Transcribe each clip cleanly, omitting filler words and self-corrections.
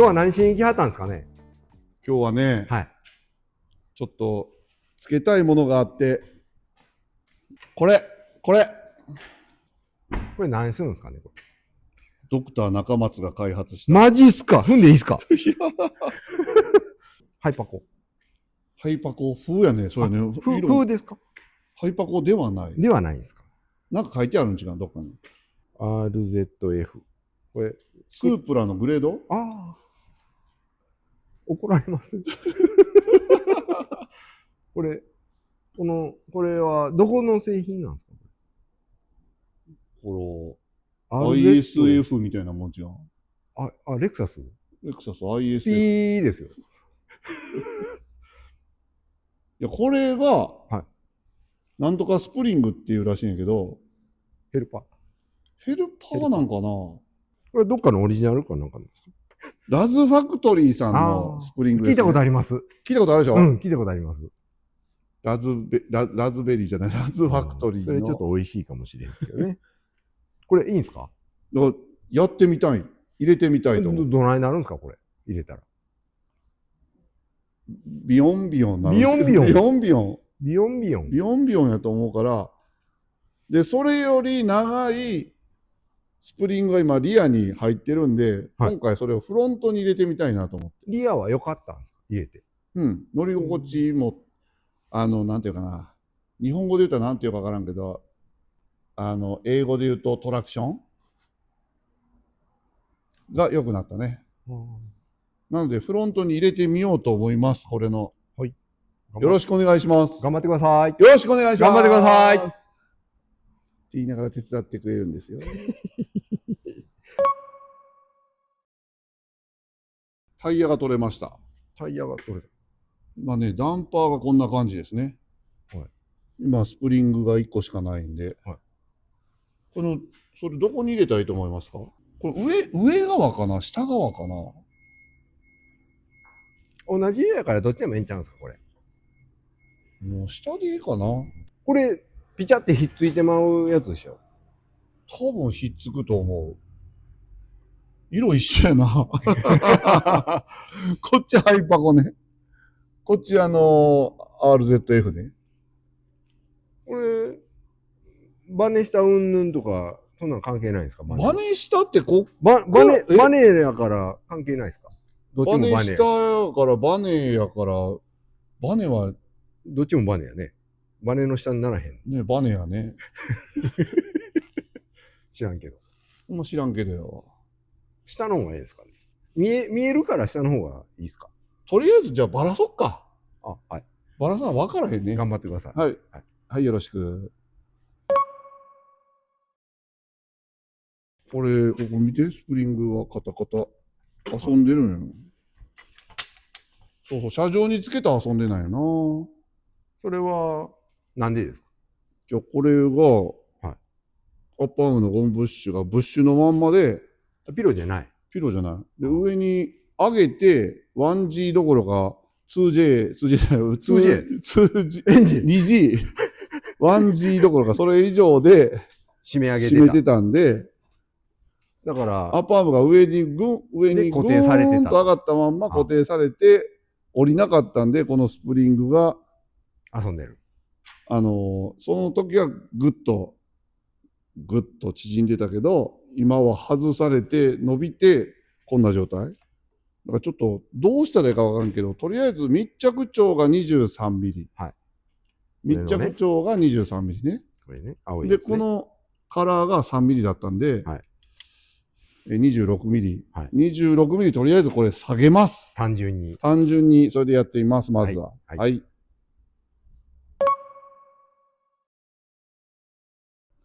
今日は何しに行きはったんですかね。今日はね、はい。ちょっとつけたいものがあって、これこれ何するんですかね。これドクター中松が開発した。マジっすか。踏んでいいっすか。ハイパコ。ハイパコ風やね。そうやね。風ですか。ハイパコではない。ではないですか。なんか書いてあるん違う、どっかに。RZF。これスープラのグレード？ああ。怒られます。これはどこの製品なんですか。これ ISF みたいなもん違う。レクサス？レクサス ISF。ピーですよ。いや、これが、はい、なんとかスプリングっていうらしいんやけど、ヘルパーなんかな。これどっかのオリジナルかなんかなんですか。ラズファクトリーさんのスプリングです、ね。聞いたことあります。聞いたことあるでしょ。うん、聞いたことあります。ラズベリーじゃない、ラズファクトリーの。それちょっと美味しいかもしれんですけどね。これいいんですか。やってみたい。入れてみたいと思う。どないなるんですかこれ入れたら。ビヨンビヨンなる。ビヨンビヨン。ビヨンビヨン。ビヨンビヨン。ビヨンビヨンやと思うから、で、それより長いスプリングが今リアに入ってるんで、はい、今回それをフロントに入れてみたいなと思って。リアは良かったんですか入れて。うん。乗り心地も、なんていうかな。日本語で言ったらなんていうかわからんけど、英語で言うとトラクションが良くなったね。なので、フロントに入れてみようと思います。これの。はい。よろしくお願いします。頑張ってください。よろしくお願いします。頑張ってください。って言いながら手伝ってくれるんですよ。タイヤが取れました。タイヤが取れた。今ね、ダンパーがこんな感じですね。はい、今、スプリングが1個しかないんで。はい、それどこに入れたらいいと思いますか？これ上側かな下側かな。同じ家やからどっちでもええんちゃうんですかこれ。もう下でいいかな。これ、ピチャってひっついてまうやつでしょ。多分ひっつくと思う。色一緒やな。こっちハイパコね。こっちRZF ね。これ、バネしたうんぬんとか、そんなん関係ないんですか？バネしたってバネやから関係ないですか？どっちもバネやし。バネしたやからバネやから、バネは。どっちもバネやね。バネの下にならへん。ね、バネやね。知らんけど。もう知らんけどよ。下の方がいいですかね。見えるから下の方がいいですか？とりあえずじゃあバラそっか。はい。バラさん分からへんね。頑張ってください。はい。はい、よろしく。これ、ここ見て、スプリングはカタカタ。遊んでるんよ。そうそう、車上につけて遊んでないよな。それは、なんでですか？じゃあ、これが、アッパームのゴムブッシュがブッシュのまんまで、ピロじゃない。ピロじゃない。で、上に上げて、1G どころか、2J、エンジン 2G、1G どころか、それ以上で締めてたんで、だから、アッパームが上に固定されてた。と上がったまんま固定されて、降りなかったんで、このスプリングが、遊んでる。その時はぐっと縮んでたけど、今は外されて伸びてこんな状態だからちょっとどうしたらいいか分からんけど、とりあえず密着長が23ミリ、はい、密着長が23ミリね。これね、青いやつね。でこのカラーが3ミリだったんで、はい、26ミリ、はい、26ミリとりあえずこれ下げます。単純にそれでやってみます。まずははい、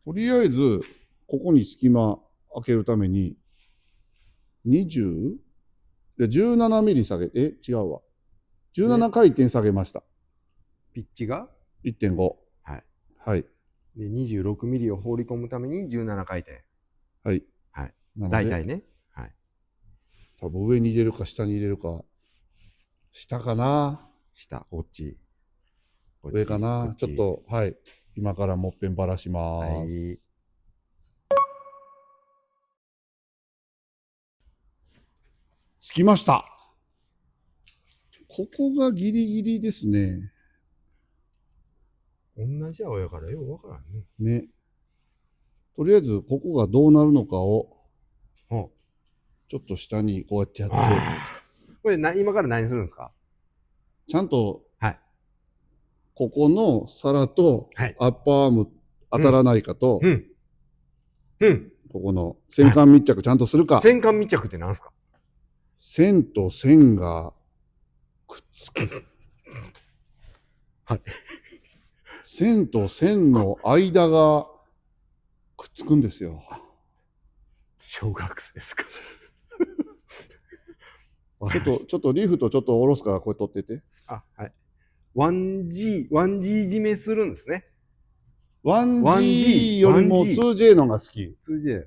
とりあえず、ここに隙間開けるために、20? で、17ミリ下げ、違うわ。17回転下げました。ピッチが 1.5。はい。はい。で、26ミリを放り込むために17回転。はい。はい。大体ね。はい。多分上に入れるか下に入れるか。下かな。下、こっち。上かな。ちょっと、はい。今からもっぺんばらします。はい、つきました。ここがギリギリですね。同じ青やからようわからんね。ね。とりあえず、ここがどうなるのかを、ほちょっと下にこうやってやう。って、これ今から何するんですか？ちゃんと、はい。ここの皿とはい。アッパーアーム当たらないかと、うん。うん。ここの線管密着ちゃんとするか。線管密着って何ですか？線と線がくっつく。はい。線と線の間がくっつくんですよ。小学生ですか？ちょっとリフトちょっと下ろすからこれ取ってて。あ、はい。1G 締めするんですね。1G よりも 2J のが好き。2J。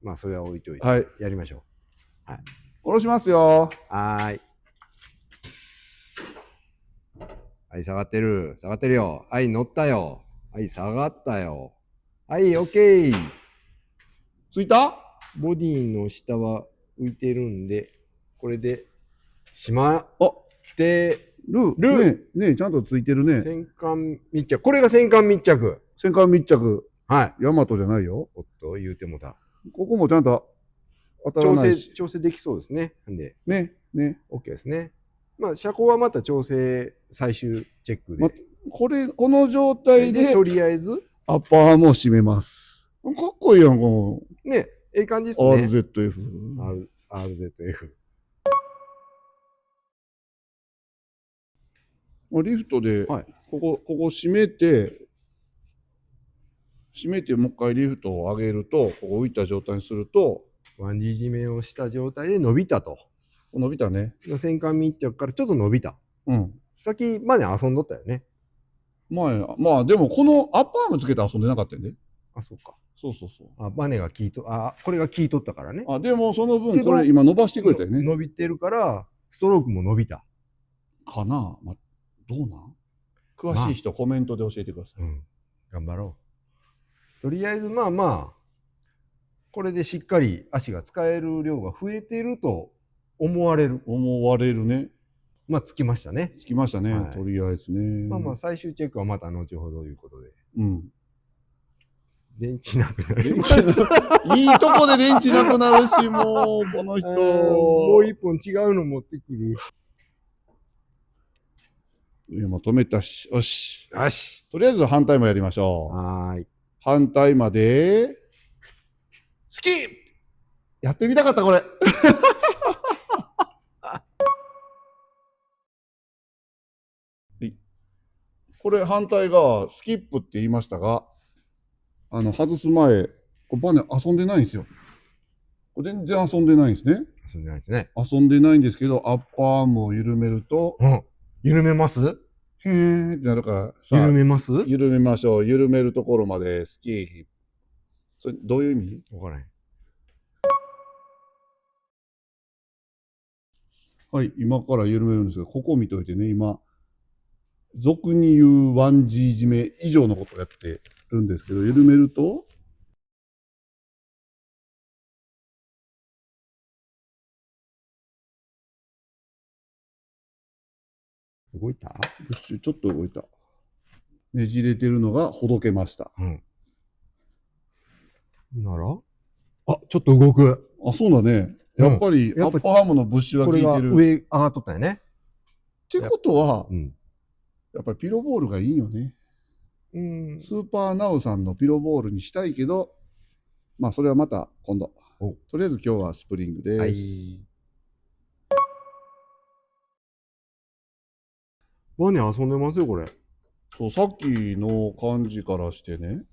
まあ、それは置いといて。はい。やりましょう。はい。下ろしますよ。はーい。はい、下がってる。下がってるよ。はい、乗ったよ。はい、下がったよ。はい、オッケー。ついた？ボディの下は浮いてるんで、これでしまってねちゃんとついてるね。線管密着。これが線管密着。線管密着。はい。ヤマトじゃないよ。おっと、言うてもた。ここもちゃんと当たらないし。調整できそうですね。んで。ね。OK ですね。まあ、車高はまた調整最終チェックで。この状態で、とりあえずアッパーも締めます。かっこいいやん、この。ね、ええ感じですのね。RZF。RZF。リフトで、はい、ここ締めて、もう一回リフトを上げると、ここ浮いた状態にすると、1G 締めをした状態で伸びたと。伸びたね。線管密着からちょっと伸びた。うん。さっきまで遊んどったよね。まあ、でもこのアッパーアームつけて遊んでなかったよね。あ、そうか。そう。バネがこれが効いとったからね。でもその分、これ今伸ばしてくれたよね。伸びてるから、ストロークも伸びた。かな？どうなん？詳しい人、コメントで教えてください。頑張ろう。とりあえず、まあ、これでしっかり足が使える量が増えてると思われる。ね。まあ、つきましたね。つきましたね、はい、とりあえずね。まあ、最終チェックはまた後ほどということで。うん。電池なくなる。いいとこで電池なくなるし、もう、この人。もう一本違うの持ってくる。今止めたし、よし。よし。とりあえず反対もやりましょう。はい。反対まで、スキップやってみたかった、これ。これ反対がスキップって言いましたが、外す前、これバネ遊んでないんですよ。これ全然遊んでないんですね。遊んでないですね。遊んでないんですけど、アッパーアームを緩めると、緩めます？へーってなるからさあ、緩めます？緩めましょう。緩めるところまでスキー。それどういう意味？わからない。はい、今から緩めるんですけど、ここを見といてね、今、俗に言う 1G 締め以上のことをやってるんですけど、緩めると、動いた？ちょっと動いた。ねじれてるのがほどけました。ならちょっと動く。そうだね。やっぱりアッパーアームのブッシュが効いてる。これが上上がっとったよね。ってことは、やっぱりピロボールがいいよね。スーパーナウさんのピロボールにしたいけど、まあそれはまた今度。とりあえず今日はスプリングです。はい。バネ遊んでますよ、これ。そう、さっきの感じからしてね。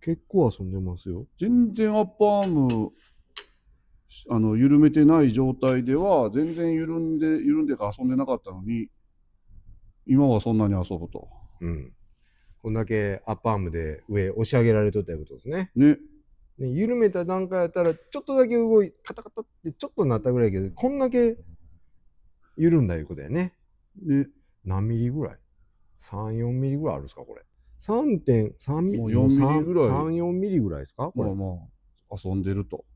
結構遊んでますよ。全然アッパーアーム、緩めてない状態では、全然緩んでか遊んでなかったのに、今はそんなに遊ぶと。こんだけアッパーアームで上押し上げられとったいうことですね。緩めた段階やったら、ちょっとだけカタカタってちょっとなったぐらいやけど、こんだけ緩んだいうことやね。何ミリぐらい ?3、4ミリぐらいあるんですか、これ。3.3ミリ、4ミリぐらい。3、4ミリぐらいですか、これ。まあ遊んでると。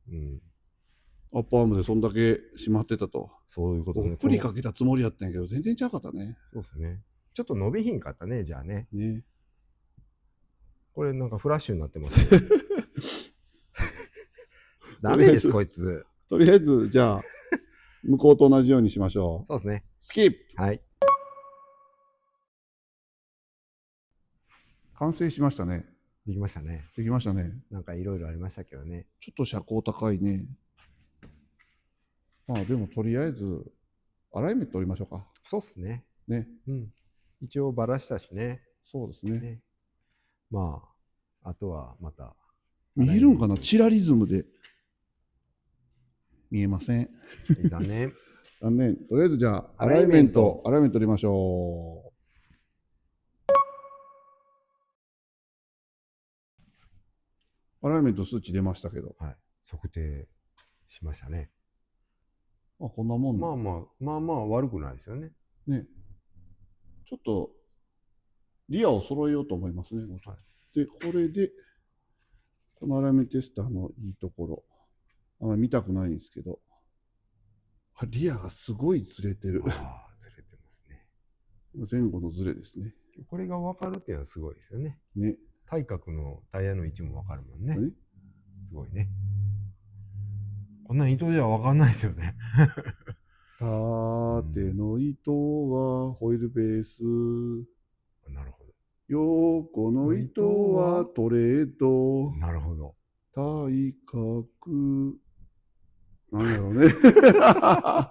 アッパーアームでそんだけ閉まってたと。そういうことね。プリかけたつもりやったんやけど、全然ちゃうかったね。そうですね。ちょっと伸びひんかったね、じゃあね。ね。これなんかフラッシュになってますね。ダメです、こいつ。とりあえず、じゃあ、向こうと同じようにしましょう。そうですね。スキップ。はい。完成しましたね。できましたね。できましたね。なんかいろいろありましたけどね。ちょっと車高高いね。まあでもとりあえず、アライメント取りましょうか。そうっすね。ね。うん。一応バラしたしね。そうですね。ね、まあ、あとはまた。見えるんかな、チラリズムで。見えません。残念。残念。とりあえずじゃあ、アライメント取りましょう。アライメント数値出ましたけど。はい。測定しましたね。あ、こんなもんまあまあ悪くないですよね。ね。ちょっと、リアを揃えようと思いますね。はい、で、これで、このアライメントテスターのいいところ、あんまり見たくないんですけど、リアがすごいずれてる。ああ、ずれてますね。前後のずれですね。これが分かるっていうのはすごいですよね。ね。対角のタイヤの位置も分かるもんね。すごいね。こんな糸じゃ分かんないですよね。縦の糸はホイールベース。なるほど。横の糸はトレード。なるほど。対角。なんだろうね。あ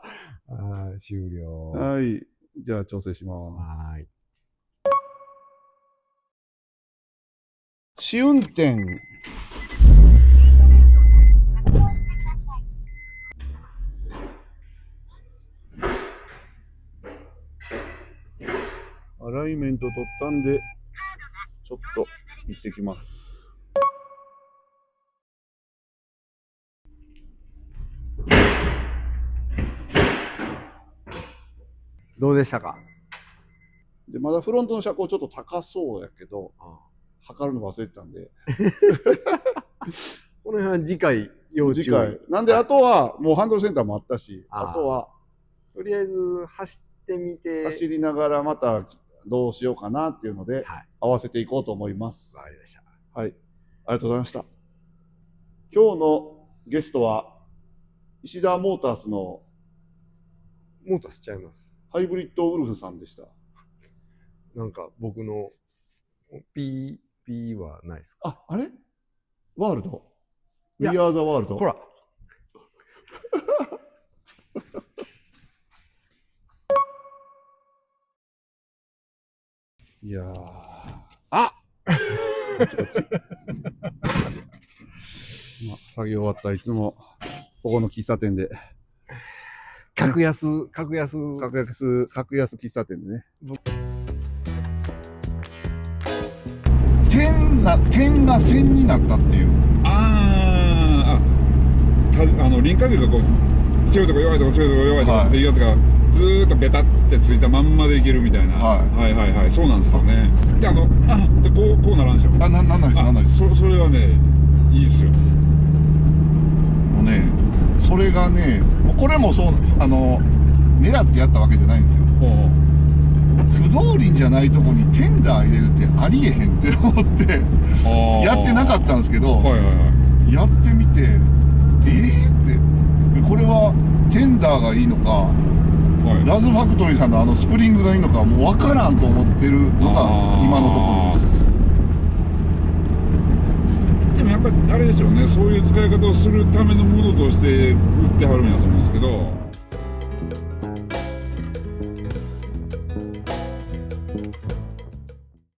あ、終了。はい。じゃあ調整します。はい。試運転。アライメント取ったんで、ちょっと行ってきます。どうでしたか？で、まだフロントの車高ちょっと高そうやけど、測るの忘れてたんで。この辺は次回要注意。次回。なんで、あとは、もうハンドルセンターもあったし、あとは、とりあえず走ってみて。走りながらまたどうしようかなっていうので、合わせていこうと思います。わかりました。はい。ありがとうございました。今日のゲストは、石田モータースのモータースちゃいます。ハイブリッドウルフさんでした。なんか僕の P はないですか？あれワールド ?We are the world。 ほら。いやー。あこっち。作業終わったいつも、ここの喫茶店で。格安喫茶店でね。点が線になったっていう。輪郭軸がこう強いとこ弱いとこ強いとこ弱いとこっていうやつがずーっとベタってついたまんまでいけるみたいな。はいそうなんですよね。ででこうならんでしょ。なんないです。それはねいいっすよ。もうねそれがねこれもそう狙ってやったわけじゃないんですよ。不動輪じゃないとこにテンダー入れるってありえへんって思ってやってなかったんですけど、やってみてってこれはテンダーがいいのか、ラズファクトリーさんのスプリングがいいのかもう分からんと思ってるのが今のところです。でもやっぱりあれですよね、そういう使い方をするためのものとして売ってはるんやと思うんですけど。